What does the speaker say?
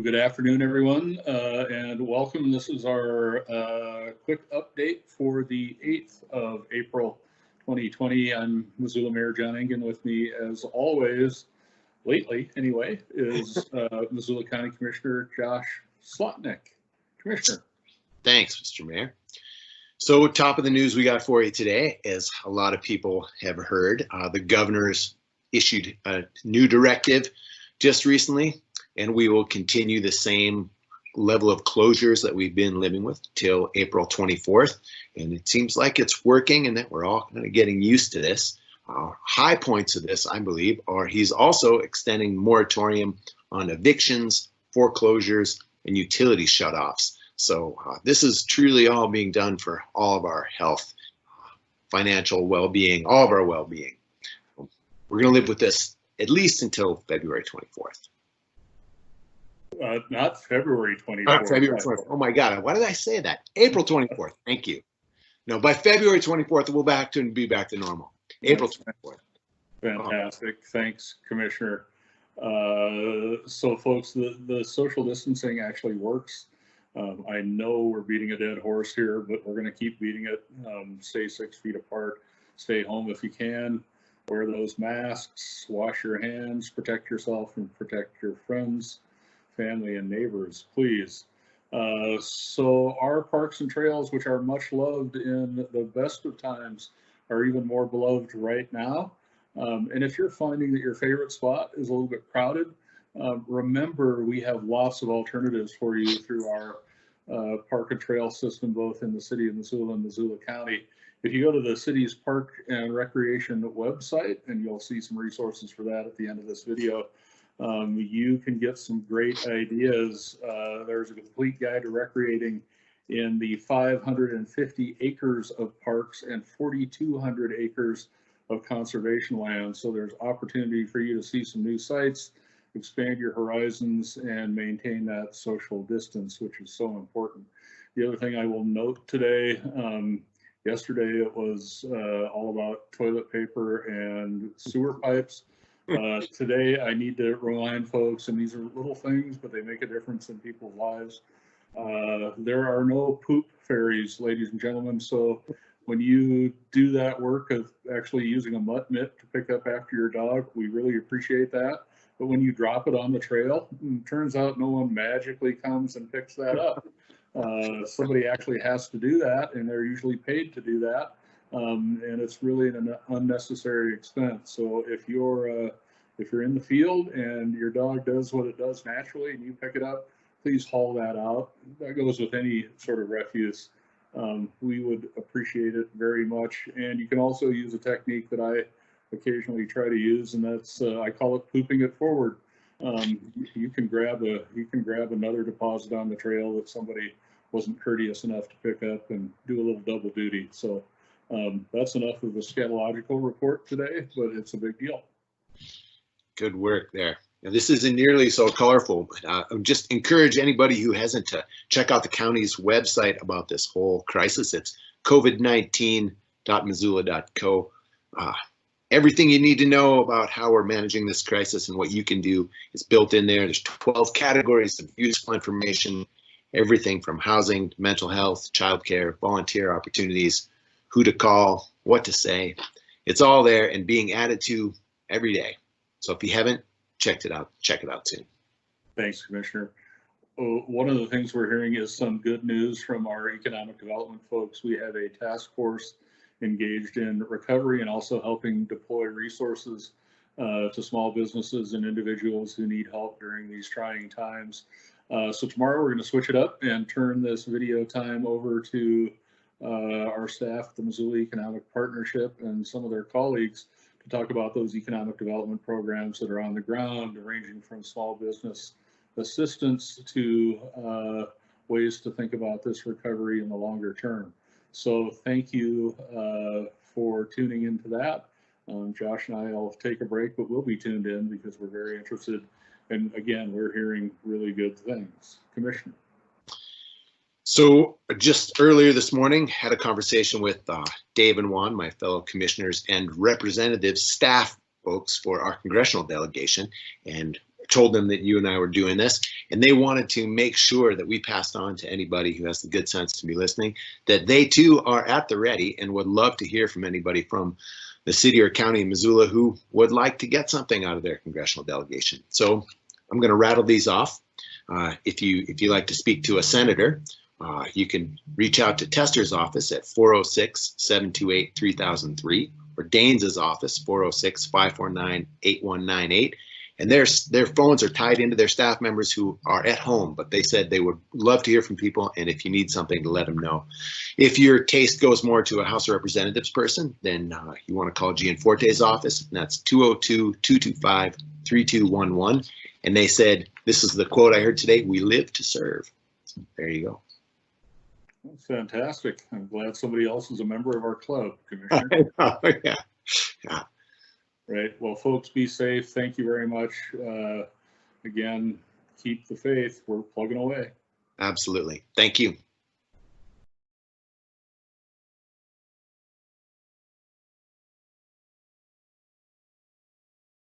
Good afternoon, everyone, and welcome. This is our quick update for the 8th of April, 2020. I'm Missoula Mayor John Engen. With me, as always, lately anyway, is Missoula County Commissioner Josh Slotnick. Commissioner. Thanks, Mr. Mayor. So top of the news we got for you today, as a lot of people have heard, the governor's issued a new directive just recently, and we will continue the same level of closures that we've been living with till April 24th. And it seems like it's working and that we're all kind of getting used to this. High points of this, I believe, are he's also extending moratorium on evictions, foreclosures, and utility shutoffs. So this is truly all being done for all of our health, financial well-being, all of our well-being. We're going to live with this at least until February 24th. Not February 24th. February 24th. Oh my God, why did I say that? April 24th. Thank you. No, by February 24th, we'll be back to normal. April 24th. Fantastic. Thanks, Commissioner. So folks, the social distancing actually works. I know we're beating a dead horse here, but we're going to keep beating it. Stay 6 feet apart. Stay home if you can. Wear those masks. Wash your hands. Protect yourself and protect your friends, family, and neighbors, please. So our parks and trails, which are much loved in the best of times, are even more beloved right now. And if you're finding that your favorite spot is a little bit crowded, remember we have lots of alternatives for you through our park and trail system, both in the city of Missoula and Missoula County. If you go to the city's Park and Recreation website, and you'll see some resources for that at the end of this video, you can get some great ideas. There's a complete guide to recreating in the 550 acres of parks and 4,200 acres of conservation land. So there's opportunity for you to see some new sites, expand your horizons, and maintain that social distance, which is so important. The other thing I will note today, yesterday it was all about toilet paper and sewer pipes. Today I need to remind folks, and these are little things, but they make a difference in people's lives. There are no poop fairies, ladies and gentlemen. So when you do that work of actually using a mutt mitt to pick up after your dog, we really appreciate that. But when you drop it on the trail, it turns out no one magically comes and picks that up. Somebody actually has to do that, and they're usually paid to do that. And it's really an unnecessary expense. So if you're in the field and your dog does what it does naturally and you pick it up, please haul that out. That goes with any sort of refuse. We would appreciate it very much. And you can also use a technique that I occasionally try to use, and that's I call it pooping it forward. You can grab another deposit on the trail that somebody wasn't courteous enough to pick up and do a little double duty. So that's enough of a scatological report today, but it's a big deal. Good work there. Now, this isn't nearly so colorful, but I just encourage anybody who hasn't to check out the county's website about this whole crisis. It's covid19.missoula.co. Everything you need to know about how we're managing this crisis and what you can do is built in there. There's 12 categories of useful information, everything from housing, mental health, childcare, volunteer opportunities, who to call, what to say. It's all there and being added to every day. So if you haven't checked it out, check it out soon. Thanks, Commissioner. One of the things we're hearing is some good news from our economic development folks. We have a task force engaged in recovery and also helping deploy resources to small businesses and individuals who need help during these trying times. So tomorrow we're going to switch it up and turn this video time over to our staff at the Missoula Economic Partnership and some of their colleagues to talk about those economic development programs that are on the ground, ranging from small business assistance to ways to think about this recovery in the longer term. So thank you for tuning into that. Josh and I will take a break, but we'll be tuned in because we're very interested. And again, we're hearing really good things. Commissioner. So just earlier this morning, had a conversation with Dave and Juan, my fellow commissioners and representatives, staff folks for our congressional delegation, and told them that you and I were doing this, and they wanted to make sure that we passed on to anybody who has the good sense to be listening, that they too are at the ready and would love to hear from anybody from the city or county of Missoula who would like to get something out of their congressional delegation. So I'm going to rattle these off. If you like to speak to a senator, you can reach out to Tester's office at 406-728-3003 or Danes's office, 406-549-8198. And their phones are tied into their staff members who are at home, but they said they would love to hear from people, and if you need something, to let them know. If your taste goes more to a House of Representatives person, then you want to call Gianforte's office, and that's 202-225-3211. And they said, this is the quote I heard today, "We live to serve." So there you go. Fantastic. I'm glad somebody else is a member of our club, Commissioner. Yeah. Right. Well, folks, be safe. Thank you very much. Again, keep the faith. We're plugging away. Absolutely. Thank you.